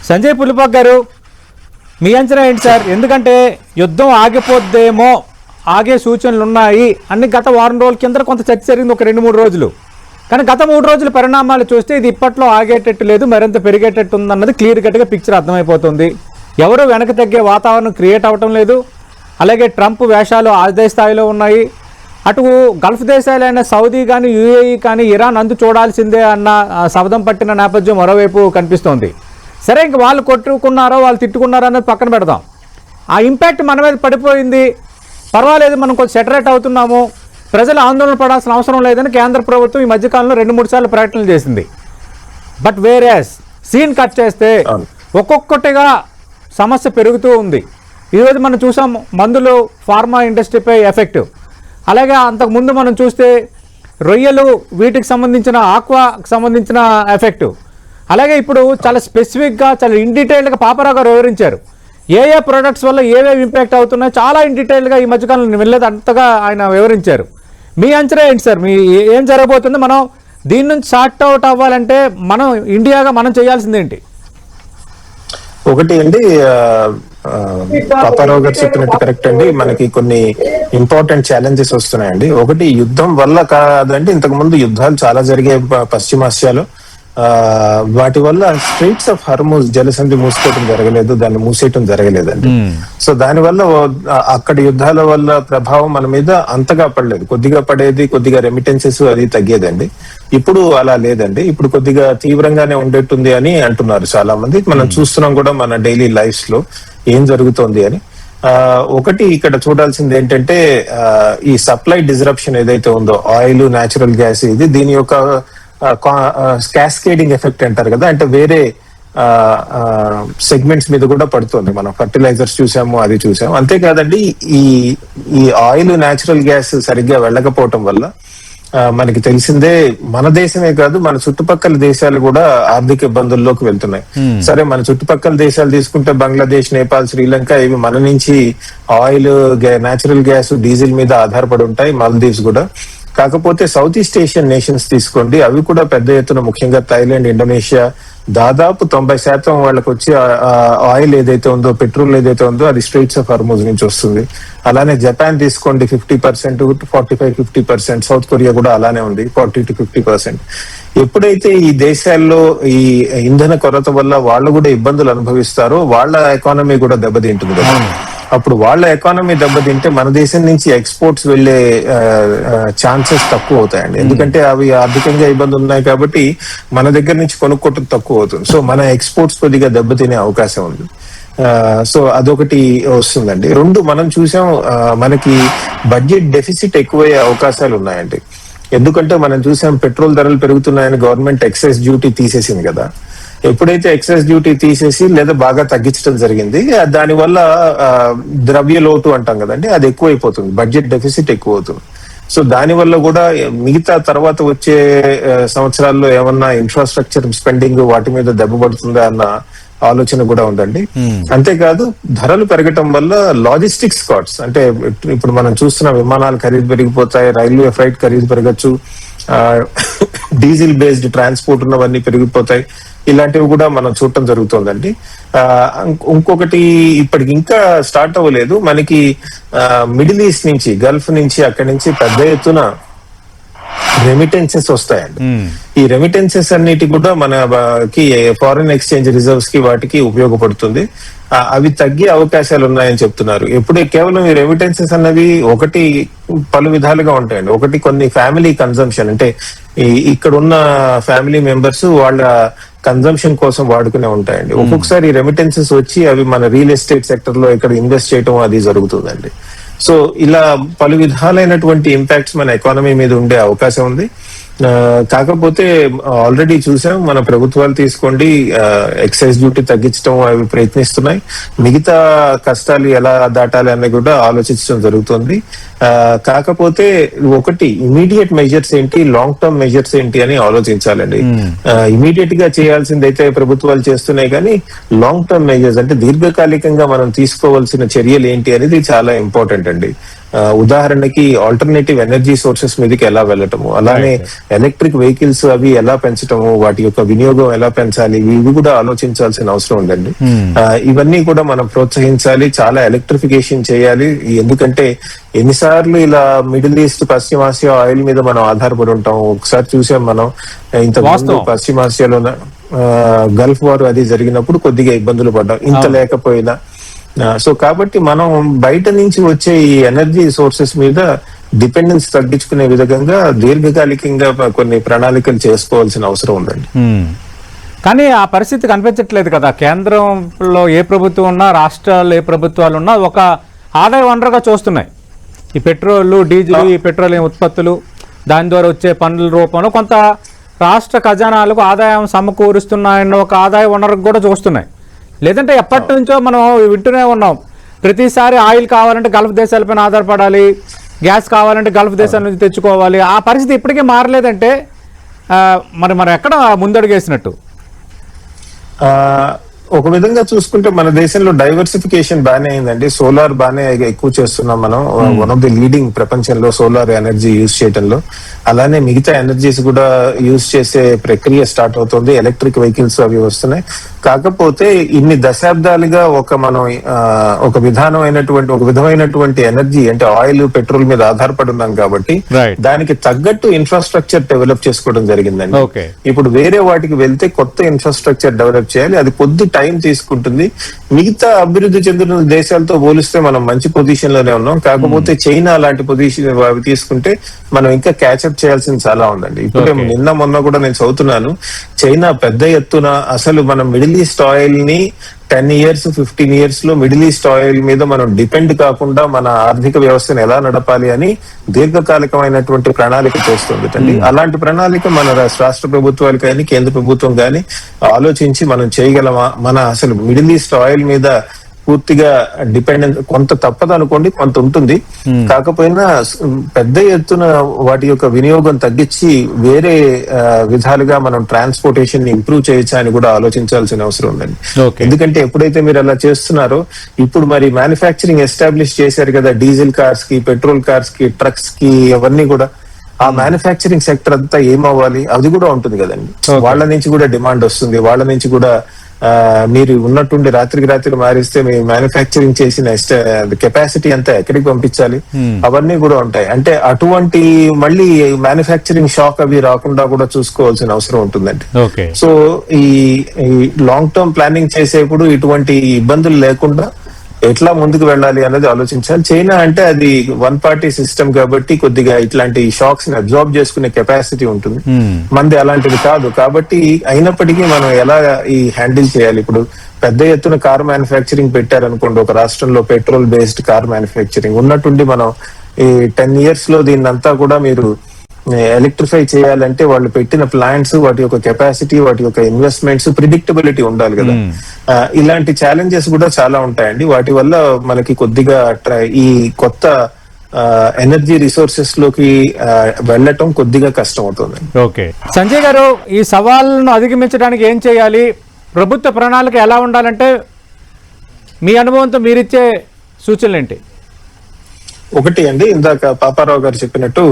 సంజయ్ పులిపాక్ గారు, మీ అంచనా ఏంటి సార్? ఎందుకంటే యుద్ధం ఆగిపోద్దేమో, ఆగే సూచనలు ఉన్నాయి అన్ని గత వారం రోజుల కింద కొంత చర్చ జరిగింది, ఒక 2-3 రోజులు. కానీ గత 3 రోజుల పరిణామాలు చూస్తే ఇది ఇప్పట్లో ఆగేటట్టు లేదు, మరింత పెరిగేటట్టు ఉందన్నది క్లియర్ కట్గా పిక్చర్ అర్థమైపోతుంది. ఎవరు వెనక తగ్గే వాతావరణం క్రియేట్ అవ్వటం లేదు. అలాగే ట్రంప్ వేషాలు అదే స్థాయిలో ఉన్నాయి. అటు గల్ఫ్ దేశాలైన సౌదీ కానీ, యూఏఈ కానీ ఇరాన్ అందు చూడాల్సిందే అన్న శబ్దం పట్టిన నేపథ్యం మరోవైపు కనిపిస్తోంది. సరే, ఇంక వాళ్ళు కొట్టుకున్నారో వాళ్ళు తిట్టుకున్నారో అనేది పక్కన పెడదాం. ఆ ఇంపాక్ట్ మన మీద పడిపోయింది, పర్వాలేదు, మనం కొంచెం సెటరేట్ అవుతున్నాము, ప్రజలు ఆందోళన పడాల్సిన అవసరం లేదని కేంద్ర ప్రభుత్వం ఈ మధ్యకాలంలో 2-3 సార్లు ప్రకటనలు చేసింది. బట్ వేరేస్ సీన్ కట్ చేస్తే ఒక్కొక్కటిగా సమస్య పెరుగుతూ ఉంది. ఈరోజు మనం చూసాం మందులు, ఫార్మా ఇండస్ట్రీపై ఎఫెక్ట్. అలాగే అంతకుముందు మనం చూస్తే రొయ్యలు, వీటికి సంబంధించిన ఆక్వాకి సంబంధించిన ఎఫెక్ట్. అలాగే ఇప్పుడు చాలా స్పెసిఫిక్గా, చాలా ఇన్ డీటెయిల్డ్గా పాపారావు గారు వివరించారు ఏ ప్రొడక్ట్స్ వల్ల ఏవేవి ఇంపాక్ట్ అవుతున్నాయో. చాలా ఇన్ డీటెయిల్డ్గా ఈ మధ్యకాలంలో నేను వెళ్ళలేదు, అంతగా ఆయన వివరించారు. మీ అంచనా ఏంటి సార్? మీ ఏం జరగబోతుంది? మనం దీని నుంచి షార్ట్ అవుట్ అవ్వాలంటే మనం ఇండియాగా మనం చేయాల్సిందేంటి? ఒకటి అండి, పాపారావు గారు చెప్పినట్టు కరెక్ట్ అండి. మనకి కొన్ని ఇంపార్టెంట్ ఛాలెంజెస్ వస్తున్నాయండి. ఒకటి, యుద్ధం వల్ల కాదండి, ఇంతకు ముందు యుద్ధాలు చాలా జరిగే పశ్చిమాసియాలో. వాటి వల్ల స్ట్రైట్స్ ఆఫ్ హార్మోజ్ జలసంధి మూసుకోవడం జరగలేదు, దాన్ని మూసేయటం జరగలేదండి. సో దానివల్ల అక్కడ యుద్ధాల వల్ల ప్రభావం మన మీద అంతగా పడలేదు, కొద్దిగా పడేది, కొద్దిగా రెమిటెన్సెస్ అది తగ్గేదండి. ఇప్పుడు అలా లేదండి, ఇప్పుడు కొద్దిగా తీవ్రంగానే ఉండేట్టుంది అని అంటున్నారు చాలా మంది. మనం చూస్తున్నాం కూడా మన డైలీ లైఫ్స్ లో ఏం జరుగుతోంది అని. ఒకటి ఇక్కడ చూడాల్సింది ఏంటంటే, ఈ సప్లై డిస్రప్షన్ ఏదైతే ఉందో, ఆయిల్, న్యాచురల్ గ్యాస్, ఇది దీని యొక్క క్యాస్కేడింగ్ ఎఫెక్ట్ అంటారు కదా, అంటే వేరే సెగ్మెంట్స్ మీద కూడా పడుతుంది. మనం ఫర్టిలైజర్స్ చూసాము, అది చూసాము. అంతేకాదండి, ఈ ఆయిల్, న్యాచురల్ గ్యాస్ సరిగ్గా వెళ్ళకపోవటం వల్ల మనకి తెలిసిందే, మన దేశమే కాదు, మన చుట్టుపక్కల దేశాలు కూడా ఆర్థిక ఇబ్బందుల్లోకి వెళ్తున్నాయి. సరే, మన చుట్టుపక్కల దేశాలు తీసుకుంటే బంగ్లాదేశ్, నేపాల్, శ్రీలంక, ఇవి మన నుంచి ఆయిల్, న్యాచురల్ గ్యాస్, డీజిల్ మీద ఆధారపడి ఉంటాయి. మాల్దీవ్స్ కూడా. కాకపోతే సౌత్ ఈస్ట్ ఏషియన్ నేషన్స్ తీసుకోండి, అవి కూడా పెద్ద ఎత్తున, ముఖ్యంగా థాయిలాండ్, ఇండోనేషియా, దాదాపు 90% వాళ్ళకి వచ్చి ఆయిల్ ఏదైతే ఉందో, పెట్రోల్ ఏదైతే ఉందో, అది స్ట్రైట్స్ ఆఫ్ హార్మోజ్ నుంచి వస్తుంది. అలానే జపాన్ తీసుకోండి, 50%, 45-50%. సౌత్ కొరియా కూడా అలానే ఉంది, 40-50%. ఎప్పుడైతే ఈ దేశాల్లో ఈ ఇంధన కొరత వల్ల వాళ్ళు కూడా ఇబ్బందులు అనుభవిస్తారో, వాళ్ళ ఎకానమీ కూడా దెబ్బతింటుంది కదా. అప్పుడు వాళ్ళ ఎకానమీ దెబ్బతింటే మన దేశం నుంచి ఎక్స్పోర్ట్స్ వెళ్లే ఛాన్సెస్ తక్కువ అవుతాయండి. ఎందుకంటే అవి ఆర్థికంగా ఇబ్బందులు ఉన్నాయి కాబట్టి మన దగ్గర నుంచి కొనుక్కోవటం తక్కువ అవుతుంది. సో మన ఎక్స్పోర్ట్స్ కొద్దిగా దెబ్బతినే అవకాశం ఉంది. సో అదొకటి వస్తుందండి. రెండు, మనం చూసాం, మనకి బడ్జెట్ డెఫిసిట్ ఎక్కువయ్యే అవకాశాలు ఉన్నాయండి. ఎందుకంటే మనం చూసాం, పెట్రోల్ ధరలు పెరుగుతున్నాయని గవర్నమెంట్ ఎక్సైజ్ డ్యూటీ తీసేసింది కదా. ఎప్పుడైతే ఎక్సైజ్ డ్యూటీ తీసేసి లేదా బాగా తగ్గించడం జరిగింది, దానివల్ల ద్రవ్య లోటు అంటాం కదండి, అది ఎక్కువైపోతుంది, బడ్జెట్ డెఫిసిట్ ఎక్కువ అవుతుంది. సో దానివల్ల కూడా మిగతా తర్వాత వచ్చే సంవత్సరాల్లో ఏమన్నా ఇన్ఫ్రాస్ట్రక్చర్ స్పెండింగ్ వాటి మీద దెబ్బ పడుతుందా అన్న ఆలోచన కూడా ఉందండి. అంతేకాదు, ధరలు పెరగటం వల్ల లాజిస్టిక్స్ కాస్ట్స్, అంటే ఇప్పుడు మనం చూస్తున్న విమానాలు ఖరీదు పెరిగిపోతాయి, రైల్వే ఫ్లైట్ ఖరీదు పెరగచ్చు, డీజిల్ బేస్డ్ ట్రాన్స్పోర్ట్ ఉన్నవన్నీ పెరిగిపోతాయి. ఇలాంటివి కూడా మనం చూడటం జరుగుతుందండి. ఇంకొకటి, ఇప్పటికి ఇంకా స్టార్ట్ అవ్వలేదు, మనకి మిడిల్ ఈస్ట్ నుంచి, గల్ఫ్ నుంచి, అక్కడి నుంచి పెద్ద ఎత్తున రెమిటెన్సెస్ వస్తాయండి. ఈ రెమిటెన్సెస్ అన్నిటి కూడా మనకి ఫారిన్ ఎక్స్చేంజ్ రిజర్వ్స్ కి, వాటికి ఉపయోగపడుతుంది. అవి తగ్గే అవకాశాలు ఉన్నాయని చెప్తున్నారు. ఎప్పుడే కేవలం ఈ రెమిటెన్సెస్ అన్నవి ఒకటి పలు విధాలుగా ఉంటాయండి. ఒకటి, కొన్ని ఫ్యామిలీ కన్జంప్షన్, అంటే ఇక్కడ ఉన్న ఫ్యామిలీ మెంబర్స్ వాళ్ళ కన్జంప్షన్ కోసం వాడుకునే ఉంటాయండి. ఒక్కొక్కసారి రెమిటెన్సెస్ వచ్చి అవి మన రియల్ ఎస్టేట్ సెక్టర్ లో ఇక్కడ ఇన్వెస్ట్ చేయడం అది జరుగుతుందండి. సో ఇలా పలు విధాలైనటువంటి ఇంపాక్ట్స్ మన ఎకానమీ మీద ఉండే అవకాశం ఉంది. కాకపోతే ఆల్రెడీ చూసాం, మన ప్రభుత్వాలు తీసుకోండి, ఎక్సైజ్ డ్యూటీ తగ్గించడం అవి ప్రయత్నిస్తున్నాయి. మిగతా కష్టాలు ఎలా దాటాలి అన్నది కూడా ఆలోచించడం జరుగుతుంది. కాకపోతే ఒకటి ఇమీడియట్ మెజర్స్ ఏంటి, లాంగ్ టర్మ్ మెజర్స్ ఏంటి అని ఆలోచించాలండి. ఇమీడియట్ గా చేయాల్సిందైతే ప్రభుత్వాలు చేస్తున్నాయి, కానీ లాంగ్ టర్మ్ మెజర్స్ అంటే దీర్ఘకాలికంగా మనం తీసుకోవాల్సిన చర్యలు ఏంటి అనేది చాలా ఇంపార్టెంట్ అండి. ఉదాహరణకి ఆల్టర్నేటివ్ ఎనర్జీ సోర్సెస్ మీదకి ఎలా వెళ్ళటము, అలానే ఎలక్ట్రిక్ వెహికల్స్ అవి ఎలా పెంచటము, వాటి యొక్క వినియోగం ఎలా పెంచాలి, ఇవి కూడా ఆలోచించాల్సిన అవసరం ఉందండి. ఇవన్నీ కూడా మనం ప్రోత్సహించాలి, చాలా ఎలక్ట్రిఫికేషన్ చేయాలి. ఎందుకంటే ఎన్నిసార్లు ఇలా మిడిల్ ఈస్ట్, పశ్చిమాసియా ఆయిల్ మీద మనం ఆధారపడి ఉంటాం. ఒకసారి చూసాం మనం ఇంత పశ్చిమాసియాలో గల్ఫ్ వార్ అది జరిగినప్పుడు కొద్దిగా ఇబ్బందులు పడ్డాం, ఇంత లేకపోయినా. సో కాబట్టి మనం బయట నుంచి వచ్చే ఈ ఎనర్జీ సోర్సెస్ మీద డిపెండెన్స్ తగ్గించుకునే విధంగా దీర్ఘకాలికంగా కొన్ని ప్రణాళికలు చేసుకోవాల్సిన అవసరం ఉందండి. కానీ ఆ పరిస్థితి కనిపించట్లేదు కదా. కేంద్రంలో ఏ ప్రభుత్వం ఉన్నా, రాష్ట్రాల్లో ఏ ప్రభుత్వాలు ఉన్నా ఒక ఆదాయ వనరుగా చూస్తున్నాయి ఈ పెట్రోల్, డీజిల్, ఈ పెట్రోలియం ఉత్పత్తులు, దాని ద్వారా వచ్చే పన్నుల రూపంలో కొంత రాష్ట్ర ఖజానాలకు ఆదాయం సమకూరుస్తున్నాయన్న ఒక ఆదాయ వనరుకు కూడా చూస్తున్నాయి. లేదంటే ఎప్పటి నుంచో మనం వింటూనే ఉన్నాం, ప్రతిసారి ఆయిల్ కావాలంటే గల్ఫ్ దేశాలపైన ఆధారపడాలి, గ్యాస్ కావాలంటే గల్ఫ్ దేశాల నుంచి తెచ్చుకోవాలి. ఆ పరిస్థితి ఇప్పటికీ మారలేదంటే మరి మనం ఎక్కడ ముందడుగేసినట్టు? ఒక విధంగా చూసుకుంటే మన దేశంలో డైవర్సిఫికేషన్ బాగానే అయిందండి. సోలార్ బాగానే ఎక్కువ చేస్తున్నాం మనం, వన్ ఆఫ్ ది లీడింగ్ ప్రపంచంలో సోలార్ ఎనర్జీ యూజ్ చేయడంలో. అలానే మిగతా ఎనర్జీస్ కూడా యూజ్ చేసే ప్రక్రియ స్టార్ట్ అవుతుంది, ఎలక్ట్రిక్ వెహికల్స్ అవి వస్తున్నాయి. కాకపోతే ఇన్ని దశాబ్దాలుగా ఒక విధమైనటువంటి ఎనర్జీ అంటే ఆయిల్, పెట్రోల్ మీద ఆధారపడి ఉన్నాం కాబట్టి దానికి తగ్గట్టు ఇన్ఫ్రాస్ట్రక్చర్ డెవలప్ చేసుకోవడం జరిగిందండి. ఇప్పుడు వేరే వాటికి వెళ్తే కొత్త ఇన్ఫ్రాస్ట్రక్చర్ డెవలప్ చేయాలి, అది కొద్ది టైం తీసుకుంటుంది. మిగతా అభివృద్ధి చెందిన దేశాలతో పోలిస్తే మనం మంచి పొజిషన్ లోనే ఉన్నాం. కాకపోతే చైనా లాంటి పొజిషన్ అవి తీసుకుంటే మనం ఇంకా క్యాచప్ చేయాల్సింది చాలా ఉందండి. ఇప్పుడే నిన్న మొన్న కూడా నేను చదువుతున్నాను, చైనా పెద్ద ఎత్తున అసలు మనం మిడిల్ ఈస్ట్ ఆయిల్ ని 10 years 15 years లో మిడిల్ ఈస్ట్ ఆయిల్ మీద మనం డిపెండ్ కాకుండా మన ఆర్థిక వ్యవస్థను ఎలా నడపాలి అని దీర్ఘకాలికమైనటువంటి ప్రణాళిక చేస్తుంది. అలాంటి ప్రణాళిక మన రాష్ట్ర ప్రభుత్వాలు కానీ కేంద్ర ప్రభుత్వం కానీ ఆలోచించి మనం చేయగలమా? మన అసలు మిడిల్ ఈస్ట్ ఆయిల్ మీద పూర్తిగా డిపెండెన్స్ కొంత తప్పదు అనుకోండి, కొంత ఉంటుంది. కాకపోయినా పెద్ద ఎత్తున వాటి యొక్క వినియోగం తగ్గించి వేరే విధాలుగా మనం ట్రాన్స్పోర్టేషన్ ని ఇంప్రూవ్ చేయొచ్చా అని కూడా ఆలోచించాల్సిన అవసరం ఉందండి. ఎందుకంటే ఎప్పుడైతే మీరు అలా చేస్తున్నారో, ఇప్పుడు మరి మ్యానుఫ్యాక్చరింగ్ ఎస్టాబ్లిష్ చేశారు కదా డీజిల్ కార్స్ కి, పెట్రోల్ కార్స్ కి, ట్రక్స్ కి, అవన్నీ కూడా ఆ మ్యానుఫ్యాక్చరింగ్ సెక్టర్ అంతా ఏమవ్వాలి? అది కూడా ఉంటుంది కదండి. వాళ్ళ నుంచి కూడా డిమాండ్ వస్తుంది, వాళ్ళ నుంచి కూడా మీరు ఉన్నట్టుండి రాత్రికి రాత్రి మారిస్తే మీ మ్యానుఫ్యాక్చరింగ్ చేసిన కెపాసిటీ అంతా ఎక్కడికి పంపించాలి? అవన్నీ కూడా ఉంటాయి. అంటే అటువంటి మళ్ళీ మ్యానుఫ్యాక్చరింగ్ షాక్ అవి రాకుండా కూడా చూసుకోవాల్సిన అవసరం ఉంటుందండి. సో ఈ లాంగ్ టర్మ్ ప్లానింగ్ చేసేప్పుడు ఇటువంటి ఇబ్బందులు లేకుండా ఎట్లా ముందుకు వెళ్ళాలి అన్నది ఆలోచించాలి. చైనా అంటే అది వన్ పార్టీ సిస్టమ్ కాబట్టి కొద్దిగా ఇట్లాంటి షాక్స్ ని అబ్జార్బ్ చేసుకునే కెపాసిటీ ఉంటుంది. మనది అలాంటిది కాదు కాబట్టి అయినప్పటికీ మనం ఎలా ఈ హ్యాండిల్ చేయాలి? ఇప్పుడు పెద్ద ఎత్తున కార్ మ్యానుఫ్యాక్చరింగ్ పెట్టారనుకోండి ఒక రాష్ట్రంలో, పెట్రోల్ బేస్డ్ కార్ మ్యానుఫ్యాక్చరింగ్ ఉన్నట్టుండి మనం ఈ 10 years లో దీన్నంతా కూడా మీరు ఎలక్ట్రిఫై చేయాలంటే వాళ్ళు పెట్టిన ప్లాంట్స్, వాటి యొక్క కెపాసిటీ, వాటి యొక్క ఇన్వెస్ట్మెంట్స్, ప్రిడిక్టబిలిటీ ఉండాలి కదా. ఇలాంటి ఛాలెంజెస్ కూడా చాలా ఉంటాయండి. వాటి వల్ల మనకి కొద్దిగా ఈ కొత్త ఎనర్జీ రిసోర్సెస్ లోకి వెళ్ళటం కొద్దిగా కష్టం అవుతుంది. ఓకే సంజయ్ గారు, ఈ సవాళ్ళను అధిగమించడానికి ఏం చేయాలి? ప్రభుత్వ ప్రణాళిక ఎలా ఉండాలంటే మీ అనుభవంతో మీరిచ్చే సూచనలు ఏంటి? ఒకటి అండి, ఇందాక పాపారావు గారు చెప్పినట్టు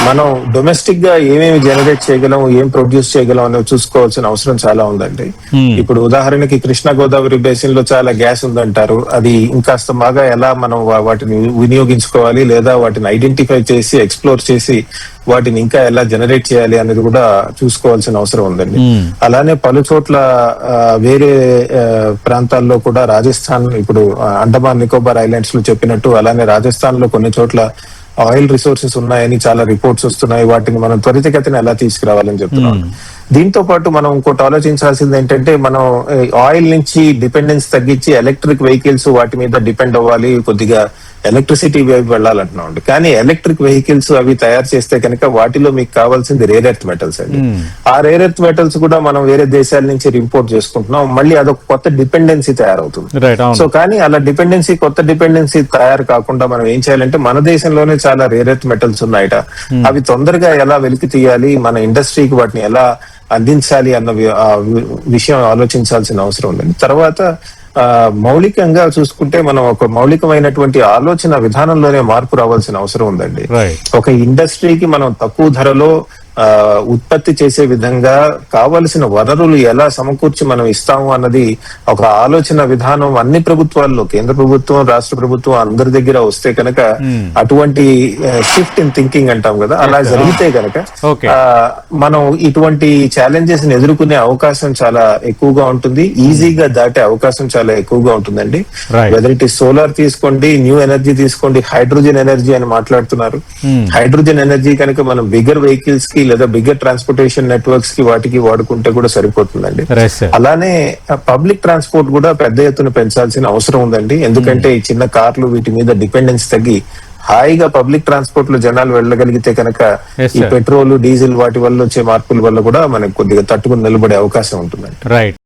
మనం డొమెస్టిక్ గా ఏమేమి జనరేట్ చేయగలం, ఏం ప్రొడ్యూస్ చేయగలం అనేది చూసుకోవాల్సిన అవసరం చాలా ఉందండి. ఇప్పుడు ఉదాహరణకి కృష్ణా గోదావరి బేసిన్ లో చాలా గ్యాస్ ఉందంటారు. అది ఇంకాస్త బాగా ఎలా మనం వాటిని వినియోగించుకోవాలి, లేదా వాటిని ఐడెంటిఫై చేసి ఎక్స్ప్లోర్ చేసి వాటిని ఇంకా ఎలా జనరేట్ చేయాలి అనేది కూడా చూసుకోవాల్సిన అవసరం ఉందండి. అలానే పలు చోట్ల వేరే ప్రాంతాల్లో కూడా, రాజస్థాన్, ఇప్పుడు అండమాన్ నికోబార్ ఐలాండ్స్ లో చెప్పినట్టు అలానే రాజస్థాన్ లో కొన్ని చోట్ల ఆయిల్ రిసోర్సెస్ ఉన్నాయని చాలా రిపోర్ట్స్ వస్తున్నాయి. వాటిని మనం త్వరితగతిన ఎలా తీసుకురావాలని చెప్తున్నాం. దీంతో పాటు మనం ఇంకోటి ఆలోచించాల్సింది ఏంటంటే మనం ఆయిల్ నుంచి డిపెండెన్స్ తగ్గించి ఎలక్ట్రిక్ వెహికల్స్ వాటి మీద డిపెండ్ అవ్వాలి, కొద్దిగా ఎలక్ట్రిసిటీ వైపు వెళ్ళాలంటున్నాం. కానీ ఎలక్ట్రిక్ వెహికల్స్ అవి తయారు చేస్తే కనుక వాటిలో మీకు కావాల్సింది రేర్ ఎర్త్ మెటల్స్ అండి. ఆ రేర్ ఎర్త్ మెటల్స్ కూడా మనం వేరే దేశాల నుంచి ఇంపోర్ట్ చేసుకుంటున్నాం, మళ్ళీ అదొక కొత్త డిపెండెన్సీ తయారవుతుంది. రైట్, అవును. సో కానీ అలా కొత్త డిపెండెన్సీ తయారు కాకుండా మనం ఏం చేయాలంటే మన దేశంలోనే చాలా రేర్ ఎర్త్ మెటల్స్ ఉన్నాయట, అవి తొందరగా ఎలా వెలికి తీయాలి, మన ఇండస్ట్రీకి వాటిని ఎలా అందించాలి అన్న విషయం ఆలోచించాల్సిన అవసరం ఉంది. తర్వాత మౌలికంగా చూసుకుంటే మనం ఒక మౌలికమైనటువంటి ఆలోచన విధానంలోనే మార్పు రావాల్సిన అవసరం ఉందండి. ఒక ఇండస్ట్రీకి మనం తక్కువ ధరలో ఉత్పత్తి చేసే విధంగా కావలసిన వనరులు ఎలా సమకూర్చి మనం ఇస్తాము అన్నది ఒక ఆలోచన విధానం అన్ని ప్రభుత్వాల్లో, కేంద్ర ప్రభుత్వం, రాష్ట్ర ప్రభుత్వం అందరి దగ్గర వస్తే కనుక అటువంటి షిఫ్ట్ ఇన్ థింకింగ్ అంటాం కదా, అలా జరిగితే కనుక మనం ఇటువంటి ఛాలెంజెస్ ని ఎదుర్కొనే అవకాశం చాలా ఎక్కువగా ఉంటుంది, ఈజీగా దాటే అవకాశం చాలా ఎక్కువగా ఉంటుందండి. వెదర్ ఇట్ ఇస్ సోలార్ తీసుకోండి, న్యూ ఎనర్జీ తీసుకోండి, హైడ్రోజన్ ఎనర్జీ అని మాట్లాడుతున్నారు. హైడ్రోజన్ ఎనర్జీ కనుక మనం బిగ్గర్ వెహికల్స్ కి లేదా బిగ్గర్ ట్రాన్స్పోర్టేషన్ నెట్వర్క్స్ కి వాటికి వాడుకుంటే కూడా సరిపోతుందండి. అలానే పబ్లిక్ ట్రాన్స్పోర్ట్ కూడా పెద్ద ఎత్తున పెంచాల్సిన అవసరం ఉందండి. ఎందుకంటే ఈ చిన్న కార్లు వీటి మీద డిపెండెన్స్ తగ్గి హాయిగా పబ్లిక్ ట్రాన్స్పోర్ట్ లో జనాలు వెళ్ళగలిగితే కనుక ఈ పెట్రోల్, డీజిల్ వాటి వల్ల వచ్చే మార్పుల వల్ల కూడా మనకు కొద్దిగా తట్టుకుని నిలబడే అవకాశం ఉంటుందండి. రైట్.